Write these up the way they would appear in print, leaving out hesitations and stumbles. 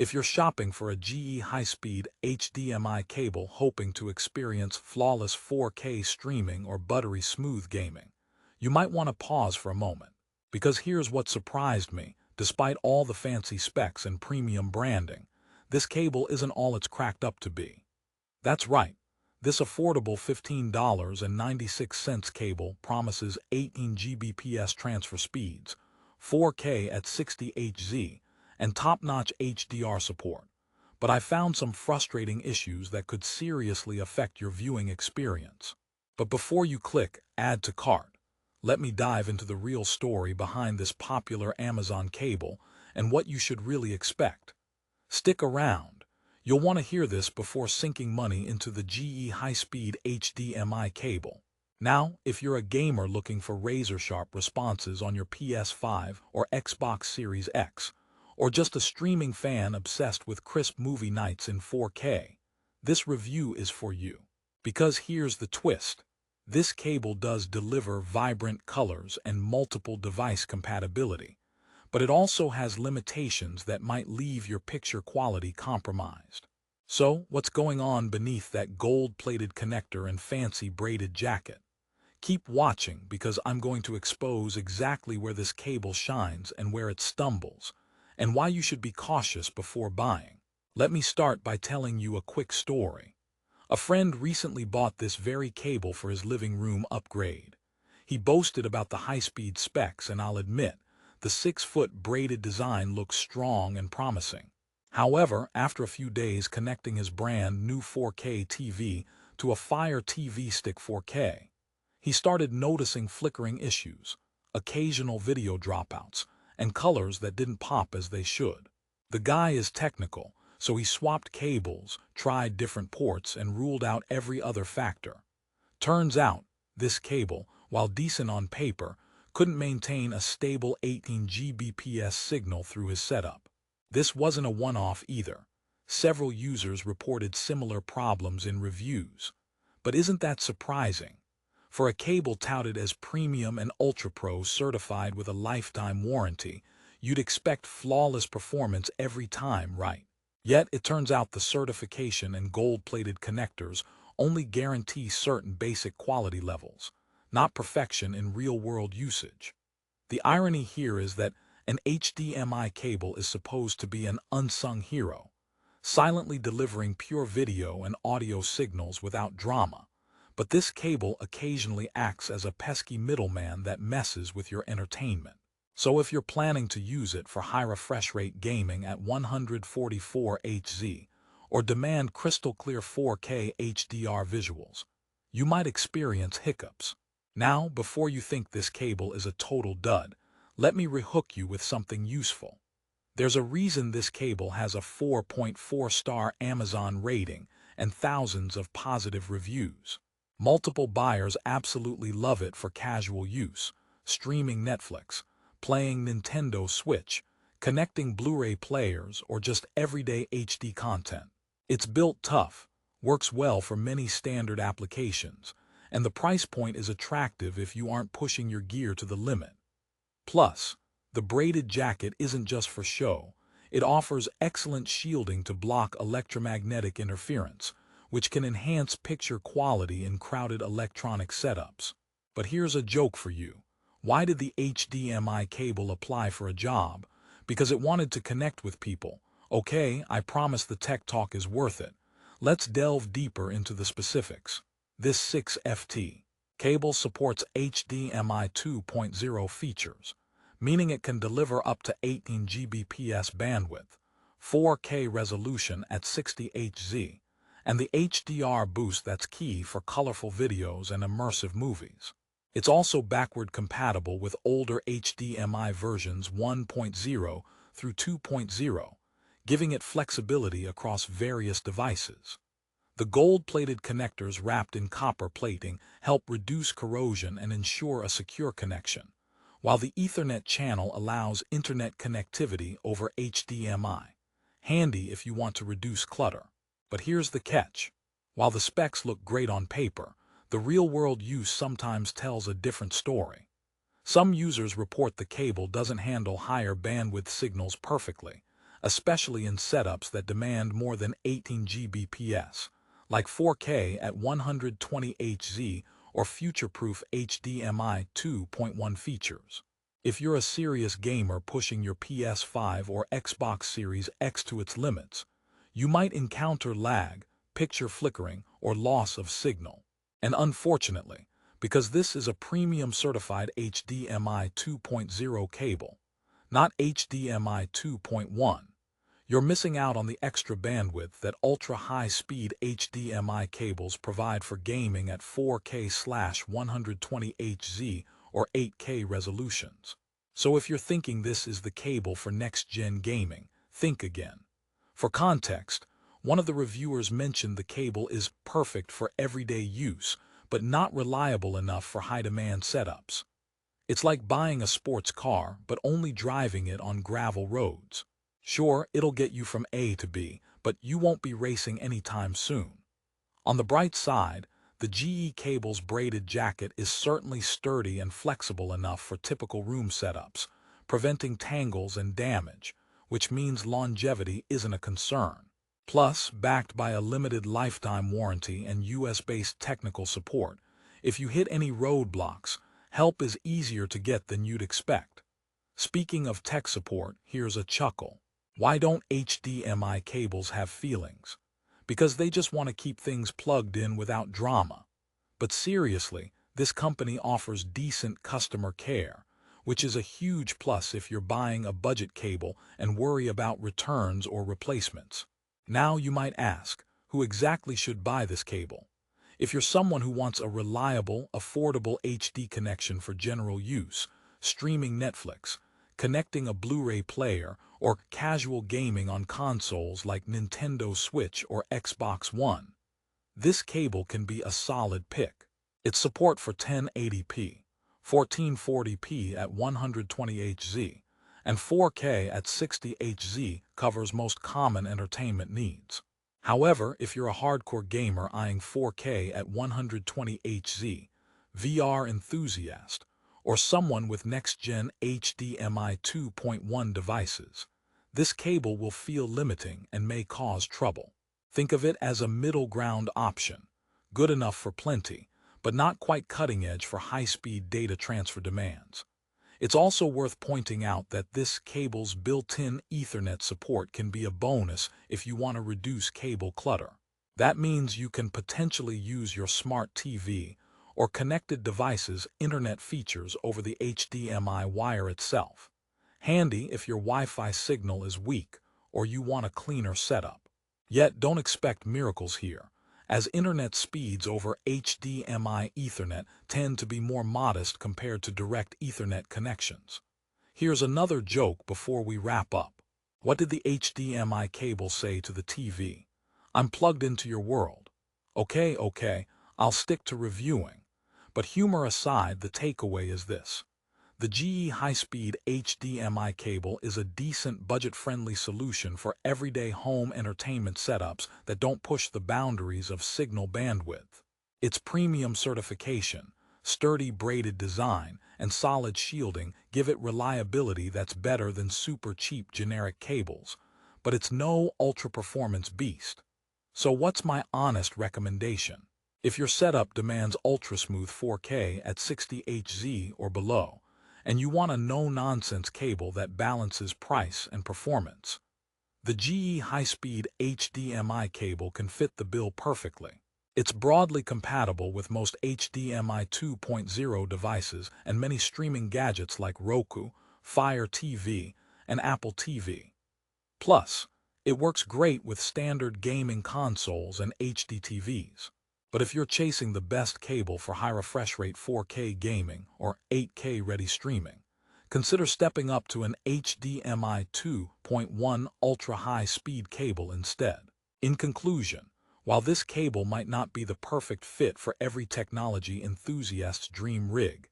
If you're shopping for a GE High-Speed HDMI cable hoping to experience flawless 4K streaming or buttery smooth gaming, you might want to pause for a moment. Because here's what surprised me: despite all the fancy specs and premium branding, this cable isn't all it's cracked up to be. That's right. This affordable $15.96 cable promises 18 Gbps transfer speeds, 4K at 60 Hz, and top-notch HDR support. But I found some frustrating issues that could seriously affect your viewing experience. But before you click Add to Cart, let me dive into the real story behind this popular Amazon cable and what you should really expect. Stick around. You'll want to hear this before sinking money into the GE High-Speed HDMI cable. Now, if you're a gamer looking for razor-sharp responses on your PS5 or Xbox Series X, or just a streaming fan obsessed with crisp movie nights in 4K, this review is for you. Because here's the twist: this cable does deliver vibrant colors and multiple device compatibility, but it also has limitations that might leave your picture quality compromised. So, what's going on beneath that gold-plated connector and fancy braided jacket? Keep watching, because I'm going to expose exactly where this cable shines and where it stumbles, and why you should be cautious before buying. Let me start by telling you a quick story. A friend recently bought this very cable for his living room upgrade. He boasted about the high-speed specs, and I'll admit, the 6-foot braided design looks strong and promising. However, after a few days connecting his brand new 4K TV to a Fire TV Stick 4K, he started noticing flickering issues, occasional video dropouts, and colors that didn't pop as they should. The guy is technical, so he swapped cables, tried different ports, and ruled out every other factor. Turns out, this cable, while decent on paper, couldn't maintain a stable 18 Gbps signal through his setup. This wasn't a one-off either. Several users reported similar problems in reviews. But isn't that surprising? For a cable touted as premium and ultra-pro certified with a lifetime warranty, you'd expect flawless performance every time, right? Yet it turns out the certification and gold-plated connectors only guarantee certain basic quality levels, not perfection in real-world usage. The irony here is that an HDMI cable is supposed to be an unsung hero, silently delivering pure video and audio signals without drama. But this cable occasionally acts as a pesky middleman that messes with your entertainment. So if you're planning to use it for high refresh rate gaming at 144 Hz, or demand crystal clear 4K HDR visuals, you might experience hiccups. Now, before you think this cable is a total dud, let me rehook you with something useful. There's a reason this cable has a 4.4-star Amazon rating and thousands of positive reviews. Multiple buyers absolutely love it for casual use, streaming Netflix, playing Nintendo Switch, connecting Blu-ray players, or just everyday HD content. It's built tough, works well for many standard applications, and the price point is attractive if you aren't pushing your gear to the limit. Plus, the braided jacket isn't just for show. It offers excellent shielding to block electromagnetic interference, which can enhance picture quality in crowded electronic setups. But here's a joke for you. Why did the HDMI cable apply for a job? Because it wanted to connect with people. Okay, I promise the tech talk is worth it. Let's delve deeper into the specifics. This 6FT cable supports HDMI 2.0 features, meaning it can deliver up to 18 Gbps bandwidth, 4K resolution at 60 Hz, and the HDR boost that's key for colorful videos and immersive movies. It's also backward compatible with older HDMI versions 1.0 through 2.0, giving it flexibility across various devices. The gold-plated connectors wrapped in copper plating help reduce corrosion and ensure a secure connection, while the Ethernet channel allows internet connectivity over HDMI, handy if you want to reduce clutter. But here's the catch. While the specs look great on paper, the real-world use sometimes tells a different story. Some users report the cable doesn't handle higher bandwidth signals perfectly, especially in setups that demand more than 18 Gbps, like 4K at 120Hz or future-proof HDMI 2.1 features. If you're a serious gamer pushing your PS5 or Xbox Series X to its limits, you might encounter lag, picture flickering, or loss of signal. And unfortunately, because this is a premium certified HDMI 2.0 cable, not HDMI 2.1, you're missing out on the extra bandwidth that ultra-high-speed HDMI cables provide for gaming at 4K/120Hz or 8K resolutions. So if you're thinking this is the cable for next-gen gaming, think again. For context, one of the reviewers mentioned the cable is perfect for everyday use, but not reliable enough for high-demand setups. It's like buying a sports car, but only driving it on gravel roads. Sure, it'll get you from A to B, but you won't be racing anytime soon. On the bright side, the GE cable's braided jacket is certainly sturdy and flexible enough for typical room setups, preventing tangles and damage, which means longevity isn't a concern. Plus, backed by a limited lifetime warranty and US-based technical support, if you hit any roadblocks, help is easier to get than you'd expect. Speaking of tech support, here's a chuckle. Why don't HDMI cables have feelings? Because they just want to keep things plugged in without drama. But seriously, this company offers decent customer care, which is a huge plus if you're buying a budget cable and worry about returns or replacements. Now you might ask, who exactly should buy this cable? If you're someone who wants a reliable, affordable HD connection for general use, streaming Netflix, connecting a Blu-ray player, or casual gaming on consoles like Nintendo Switch or Xbox One, this cable can be a solid pick. Its support for 1080p, 1440p at 120Hz, and 4K at 60Hz covers most common entertainment needs. However, if you're a hardcore gamer eyeing 4K at 120Hz, VR enthusiast, or someone with next-gen HDMI 2.1 devices, this cable will feel limiting and may cause trouble. Think of it as a middle ground option, good enough for plenty, but not quite cutting edge for high-speed data transfer demands. It's also worth pointing out that this cable's built-in Ethernet support can be a bonus if you want to reduce cable clutter. That means you can potentially use your smart TV or connected devices' internet features over the HDMI wire itself. Handy if your Wi-Fi signal is weak or you want a cleaner setup. Yet don't expect miracles here, as internet speeds over HDMI Ethernet tend to be more modest compared to direct Ethernet connections. Here's another joke before we wrap up. What did the HDMI cable say to the TV? I'm plugged into your world. Okay, I'll stick to reviewing. But humor aside, the takeaway is this. The GE High-Speed HDMI cable is a decent budget-friendly solution for everyday home entertainment setups that don't push the boundaries of signal bandwidth. Its premium certification, sturdy braided design, and solid shielding give it reliability that's better than super cheap generic cables, but it's no ultra-performance beast. So what's my honest recommendation? If your setup demands ultra-smooth 4K at 60Hz or below, and you want a no-nonsense cable that balances price and performance, the GE High-Speed HDMI cable can fit the bill perfectly. It's broadly compatible with most HDMI 2.0 devices and many streaming gadgets like Roku, Fire TV, and Apple TV. Plus, it works great with standard gaming consoles and HD TVs. But if you're chasing the best cable for high refresh rate 4K gaming or 8K ready streaming, consider stepping up to an HDMI 2.1 ultra-high speed cable instead. In conclusion, while this cable might not be the perfect fit for every technology enthusiast's dream rig,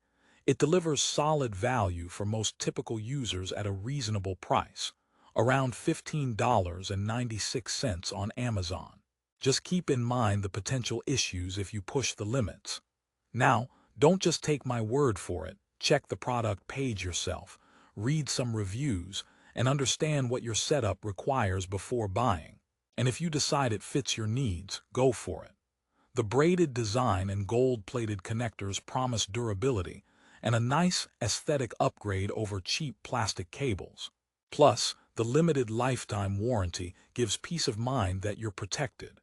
it delivers solid value for most typical users at a reasonable price, around $15.96 on Amazon. Just keep in mind the potential issues if you push the limits. Now, don't just take my word for it. Check the product page yourself, read some reviews, and understand what your setup requires before buying. And if you decide it fits your needs, go for it. The braided design and gold-plated connectors promise durability and a nice aesthetic upgrade over cheap plastic cables. Plus, the limited lifetime warranty gives peace of mind that you're protected.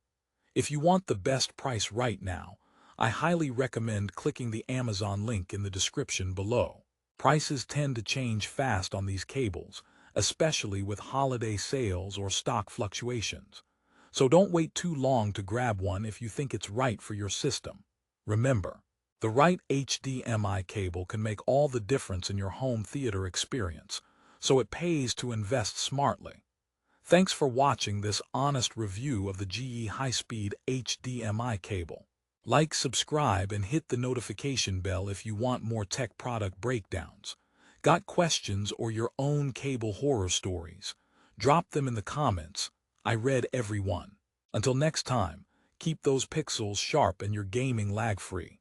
If you want the best price right now, I highly recommend clicking the Amazon link in the description below. Prices tend to change fast on these cables, especially with holiday sales or stock fluctuations. So don't wait too long to grab one if you think it's right for your system. Remember, the right HDMI cable can make all the difference in your home theater experience, so it pays to invest smartly. Thanks for watching this honest review of the GE High-Speed HDMI cable. Like, subscribe, and hit the notification bell if you want more tech product breakdowns. Got questions or your own cable horror stories? Drop them in the comments. I read every one. Until next time, keep those pixels sharp and your gaming lag-free.